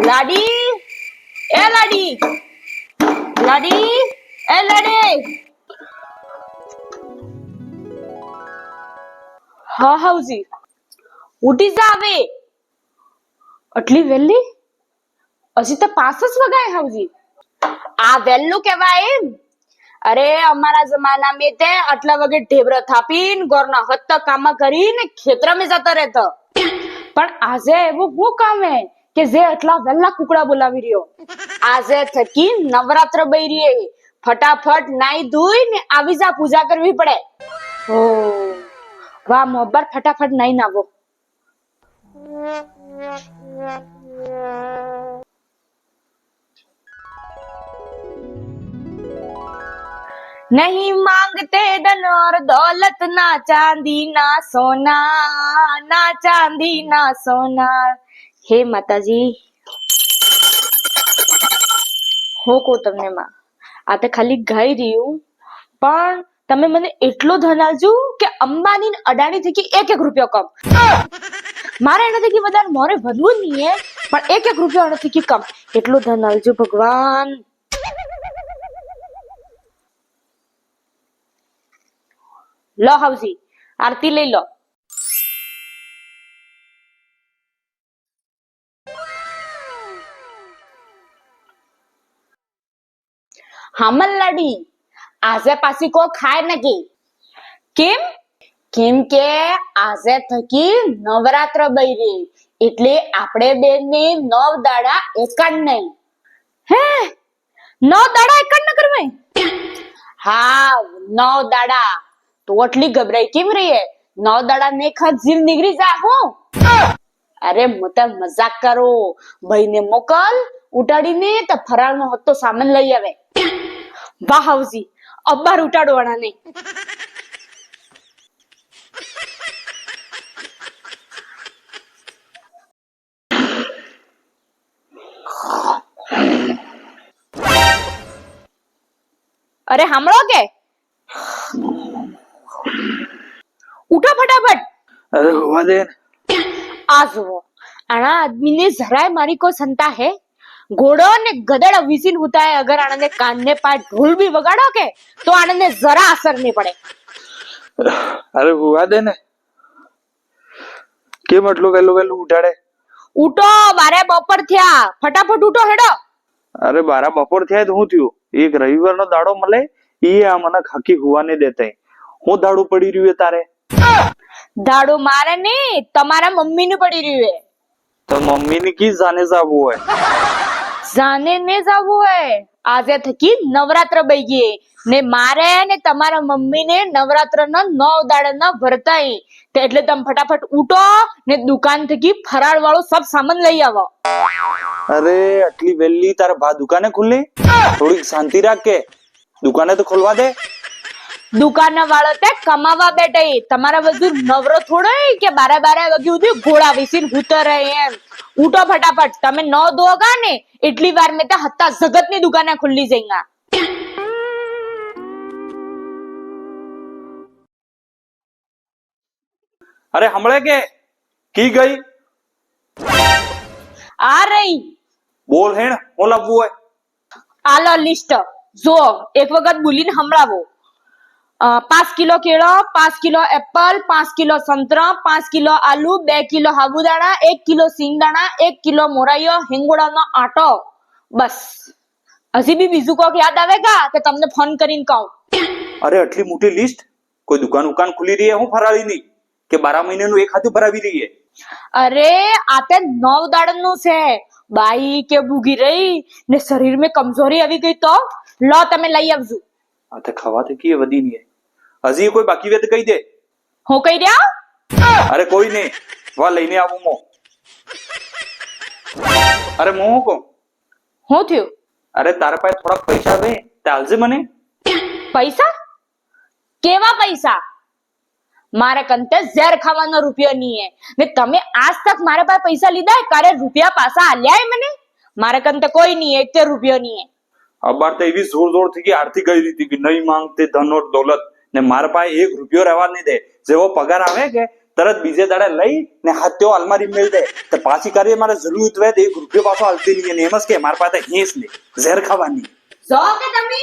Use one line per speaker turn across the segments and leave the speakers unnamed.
લાડી એ લાડી લાડી એ લાડી હા હાઉજી ઉઠી જા હવે આટલી વેલી હજી તો 5 જ વગાય હાઉજી આ વેલું કેવાય એમ અરે અમારા જમાના में તે આટલા વગે ઢેબરા થાપીને ગોરના હત્ત કામ કરીને ખેતરમાં જતો રહેતો પણ આજે એવું શું કામ હે કે જે આટલા વેલા કુકડા બોલાવી રહ્યો આજે થકી નવરાત્ર બૈરી ફટાફટ નાઈ ધોઈ ને આવી જા પૂજા કરવી પડે ઓ વાહ મોબર ફટાફટ નાઈ નાવો नहीं मांगते धन और दौलत ना चांदी ना सोना ना चांदी ना सोना हे माताजी हो को તમને માં આ તો ખાલી ગાઈ રહ્યું પણ તમે મને એટલો ધન આલજો કે અંબાની ને અડાણી થી એક રૂપિયો કમ મારે એનાથી કે વધારે મોરે વધવું નહીં હે પણ એક રૂપિયો એનાથી કે કમ એટલો ધન આલજો ભગવાન લો હાઉજી આરતી લઈ લો હામલ લાડી આજે પાછી કો ખાય નકી કેમ કેમ કે આજે થકી નવરાત્ર બૈરી એટલે આપણે બેને 9 દાડા એકાડ નહીં હે 9 દાડા એકાડ ન કરવે હા 9 દાડા તો આટલી ગભરાઈ કેમ રહી હે 9 દાડા ને ખાત જીવ નીકળી જા હું અરે મોટા મજાક કરો ભાઈને મોકલ ઉટાડીને તો ફરાળનો હત્તો સામાન લઈ આવે વાહ હાઉજી અબ્બાર ઉટાડવાના નહીં અરે સાંભળો કે ઉઠો ફટાફટ
અરે હોવા દે
આ જુઓ આના આદમીને જરાય મારી કો સંતા હે ઘોડો ને ગધેડ વિસીન ઉતાય અગર આનંદે કાન ને પાટ ઢોલ ભી વગાડો કે તો આનંદે જરા અસર નહીં પડે
અરે હોવા દે ને કેમ એટલું વેલું ઉઠાડે
ઉઠો બારે બપોર થયા ફટાફટ ઉઠો હેડો
અરે બારા બપોર થયા તો હું થયું એક રવિવારનો દાડો મળે ઈ આ મને ખાકી હુવા ને દેતા હું દાડું પડી રહ્યું તારે
દાડો મારે ને તમારા મમ્મી નું પડી રહ્યું હે
તો મમ્મી ની કી જાને જાવું હોય
જાને ને જાવું હોય આજે થકી નવરાત્ર બઈ ગઈ ને મારે ને તમારા મમ્મી ને નવરાત્ર ના 9 દાડા ના ભરતાઈ તો એટલે તમે ફટાફટ ઉઠો ને દુકાન થકી ફરાળ વાળો સબ સામાન લઈ આવો
અરે આટલી વેલી તારે ભા દુકાને ખુલ્લી થોડીક શાંતિ રાખ કે દુકાને તો ખોલવા દે
દુકાન વાળો તે કમાવા બેઠે તમારા બધું નવરો થોડો કે 12 વાગે સુધી ઘોડા વિસીન ઉતર એમ ઉઠો ફટાફટ તમે ન દોગા ને એટલી વાર મેં તો હત્તા જગત ની દુકાને ખુલ્લી જઈંગા
અરે હમણે કે કી ગઈ
આ રહી
બોલ હેણ હું લાવવું હોય
આલો લિસ્ટ જો એક વખત બોલીને સંભળાવો 5 કિલો કેળો 5 કિલો એપલ 5 કિલો સંતરા 5 કિલો આલુ 2 કિલો સાબુદાણા 1 કિલો સિંગદાણા 1 કિલો મોરાયો હિંગોળાનો આટો બસ હજી બી બીજું કોક યાદ આવે કા તો તમને ફોન કરીને કહું
અરે આટલી મોટી લિસ્ટ કોઈ દુકાન ખુલી રહી હું ફરાળી ની કે 12 મહિનાનું એક હાથું ભરાવી રહી
અરે આ તે 9 દાડનું છે બાઈ કે ભૂગી રહી ને શરીર में કમજોરી આવી ગઈ તો લો તમે લઈ આવજો
આ તો ખાવા તો કી વધી નહીં હજી કોઈ બાકી વેત કહી દે
હું કહી રહ્યા
અરે કોઈ નહીં વા લઈને આવું મો અરે મો હું કહું
હું થયું
અરે તારા પાસે થોડા પૈસા દે ચાલજે મને
પૈસા કેવા પૈસા મારે કંતે ઝેર ખાવાનો રૂપિયો નહીં હે ને તમે આજ તક મારે પાસે પૈસા લીધા કારે રૂપિયા પાછા આલ્યા મને મારે કંતે કોઈ નહીં 1 રૂપિયો નહીં
અબાર તો એવી જોર થી કે આર્થિક ગઈ હતી કે નહીં માંગતે ધન ઓર દौलत ને મારા પાસે 1 રૂપિયો રહેવા નહીં દે જેવો પગાર આવે કે તરત બીજે દાડે લઈ ને હાથ્યો અલમારી મેળ દે તો પાછી કાર્ય મારે જરૂર હોય તો 1 રૂપિયો પાછો હાલતી નહીં અને એમ જ કે મારા પાસે હેસ ને ઝેર ખાવાની.
જો કે તમે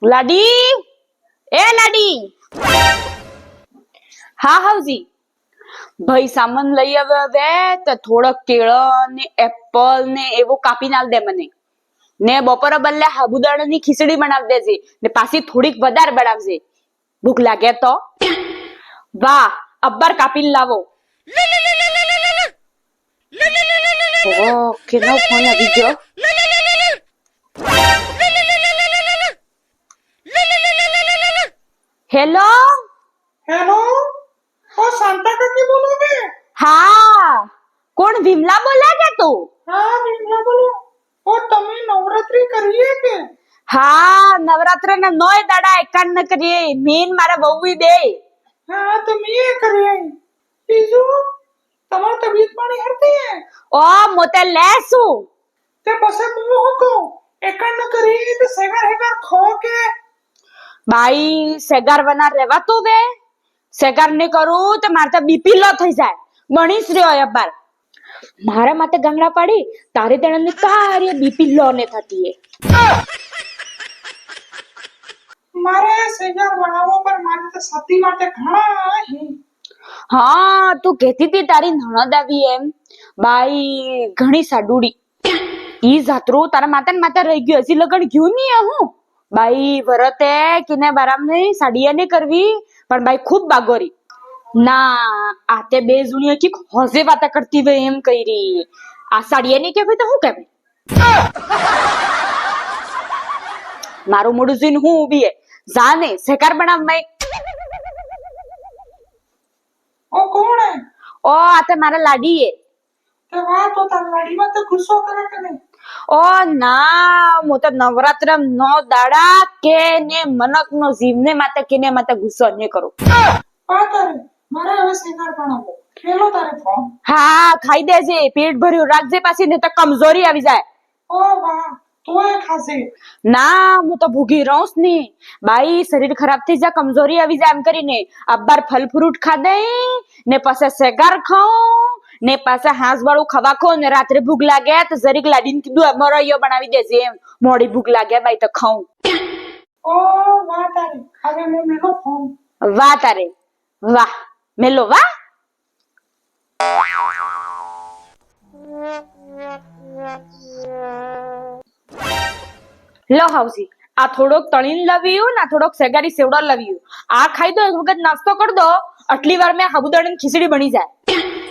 લાડી, એ લાડી. હા હાઉજી, ભાઈ સામાન લઈ આવે હવે તો થોડોક કેળા ને એપલ ને એવું કાપીને આલ દે મને. ને બપોરે બદલે સાબુદાણાની ખીચડી બનાવી દેજે ને પાછી થોડીક વધારે બનાવજે. ભૂખ લાગે તો. વાહ, અબ્બર કાપીને લાવો. ઓહ, કેનો ફોન આવી ગયો? હેલો
હેલો, ઓ શાંતા કાકી બોલો કે?
હા, કોણ વિમલા બોલે કે તું?
હા, વિમલા બોલો. ઓ તમે નવરાત્રી કરીએ કે?
હા, નવરાત્રના 9 દાડા એકાંત ન કરીએ. મેન મારા વહુઈ બે.
હા, તમે એ કરીએ. બીજું તમારી તબિયત પાણી હરતી હે?
ઓ મોતે લેસું.
તે પછી હું હું કહું, એકાંત કરીએ તો સેગાર હેગાર ખો કે?
બાઈ સેગાર વના રહેવા તું બે. સેગાર ને કરું તો મારે તો બીપી લો થઈ જાય. બનીશ રહ્યો અબ્બાર. મારા માટે ગંગડા પાડી તારે તણને તારે બીપી લો ને થતી હે.
મારે સેગાર બનાવવો પર મારે તો સતી માટે ઘણા હે.
હા, તું કહેતી હતી તારી નણદ આવી એમ. બાઈ ઘણી સાડુડી. ઈ જાતરું તારા માતા ને માતા રહી ગયું, હજી લગન ગયું નહીં હું. બાઈ વરતે કિને બારામ નહીં સાડિયા ને કરવી પણ બાઈ ખૂબ બાગોરી. ના આતે બે જુનિયા કી હોજે વાતા કરતી વે એમ કઈરી. આ સાડિયા ને કહેવાય તો હું કહેવાય? મારું મોઢું જોઈને હું ઊભી હે. જાને શેકાર બનાવ મય.
ઓ કોણ હે?
ઓ આતે મારા લાડી હે.
તે વાહ, તો તાર લાડીમાં તો ગુસ્સો કરે કે નહીં?
ઓ ના, મો તો નવરાત્ર 9 દાડા કે ને મનક નો જીવને માતે કેને માતે ગુસ્સો ન કરું.
પા તારે મારે હવે સેગાર બનાવવો. ખેલો તારે ફોન.
હા, ખાઈ દેજે, પેટ ભર્યું રાખજે, પાછી ને તો કમજોરી આવી જાય.
ઓ વાહ, તોય ખાશે.
ના, હું તો ભૂગી રહું જ નહીં. બાઈ શરીર ખરાબ થઈ જાય, કમજોરી આવી જાય એમ કરીને અબ્બાર ફલ ફ્રૂટ ખાધે ને પછી સેગાર ખાઉં ને પાછા હાંસ વાળું ખવા ખો ને રાત્રે ભૂખ લાગે તો જરીક લાડીને કીધું મરૈયો બનાવી દેજે એમ. મોડી ભૂખ લાગે બાઈ તો ખાઉં.
ઓ વાહ તારે, હવે મેં મેલો ફોન.
વાહ તારે વાહ, મેલો વાહ. લો હાઉસી, આ થોડોક તળીને લાવ્યું ને આ થોડોક સેગારી સેવડા લાવ્યું. આ ખાઈ દો, એક વખત નાસ્તો કરી દો, આટલી વાર મેં સાબુદાણાની ખીચડી બની જાય.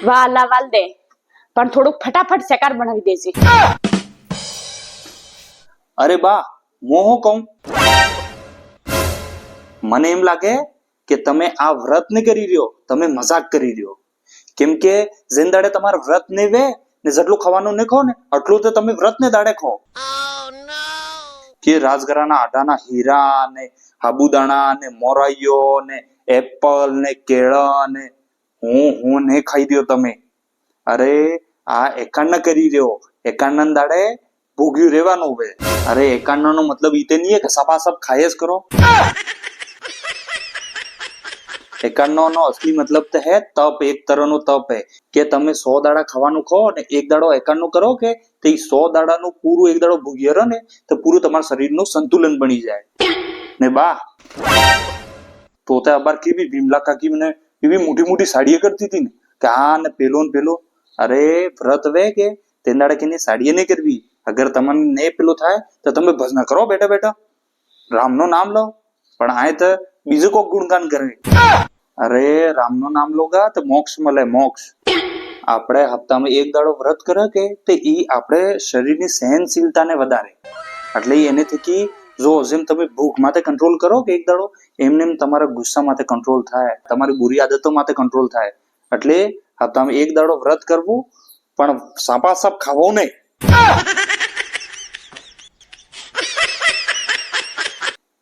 વાલા વાલ દે પણ થોડુંક ફટાફટ સેકાર બનાવી દેજે.
અરે બા, હું શું કહું, મને એમ લાગે કે તમે આ વ્રત ને કરી રહ્યો, તમે મજાક કરી રહ્યો. કેમ કે જેન દાડે તમારે વ્રત ને વે ને જેટલું ખાવાનું ને ખો ને આટલું તો તમે વ્રત ને દાડે ખો. કે રાજગરાના આટાના હીરા ને સાબુદાણા ને મોરાઈયો ને એપલ ને કેળા ને હું ને ખાઈ દ્યો તમે. અરે આ એકાંડ કરી રહ્યો, એકાંડ દાડે ભૂગ્યું રહેવાનું હવે. અરે એકાંડ નો મતલબ ઈ તે નહીં કે સપાસપ ખાય જ કરો. એકાંડ નો અસલી મતલબ તો હે તપ, એક તરહનો તપ હે કે તમે 100 દાડા ખાવાનું ખો ને એક દાડો એકાંડ નું કરો કે તો ઈ 100 દાડાનું પૂરું એક દાડો ભૂગ્યો રહે ને તો પૂરું તમારા શરીરનું સંતુલન બની જાય. ને બા તો તે અબાર કેવી ભીમલા કાકી મને એવી મોટી મોટી સાડીએ કરતી હતી ને કે હા ને પેલો ને પેલો. અરે વ્રત વે કે તે દાડે કે સાડીએ નહીં કરવી. અગર તમને ને પેલું થાય તો તમે ભજન કરો બેઠા બેઠા, રામનું નામ લો. પણ આ તો બીજું કોઈ ગુણગાન કરે. અરે રામનું નામ લોગા તો મોક્ષ મળે, મોક્ષ. આપણે હપ્તામાં એક દાડો વ્રત કરે કે તે ઈ આપણે શરીરની સહનશીલતાને વધારે. એટલે એને થકી જો જેમ તમે ભૂખ માટે કંટ્રોલ કરો કે એક દાડો, એમને એમ તમારા ગુસ્સા માટે કંટ્રોલ થાય, તમારી બુરી આદતો માટે કંટ્રોલ થાય. એટલે હપ્તામાં એક દાડો વ્રત કરવું પણ સાપાસાપ ખાવો નહીં.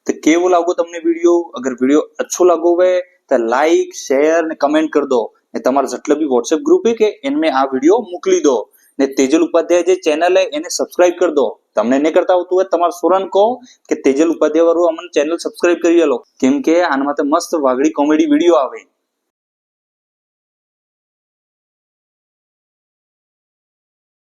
तो केवो लागो तमने वीडियो, अगर वीडियो अच्छो लागो वे तो लाइक शेयर ने कमेंट कर दो ने तमारा जटला भी व्हाट्सएप ग्रुप है के इनमें आ वीडियो मोकली दो ને તેજલ ઉપાધ્યાય જે ચેનલ હે એને સબસ્ક્રાઇબ કરી દો. તમને નહીં કરતા આવતું હોય તમારા સોરન કહો કે તેજલ ઉપાધ્યાય વાળું અમને ચેનલ સબસ્ક્રાઇબ કરી લો, કેમ કે આનામાં તો મસ્ત વાગડી કોમેડી વિડીયો આવે.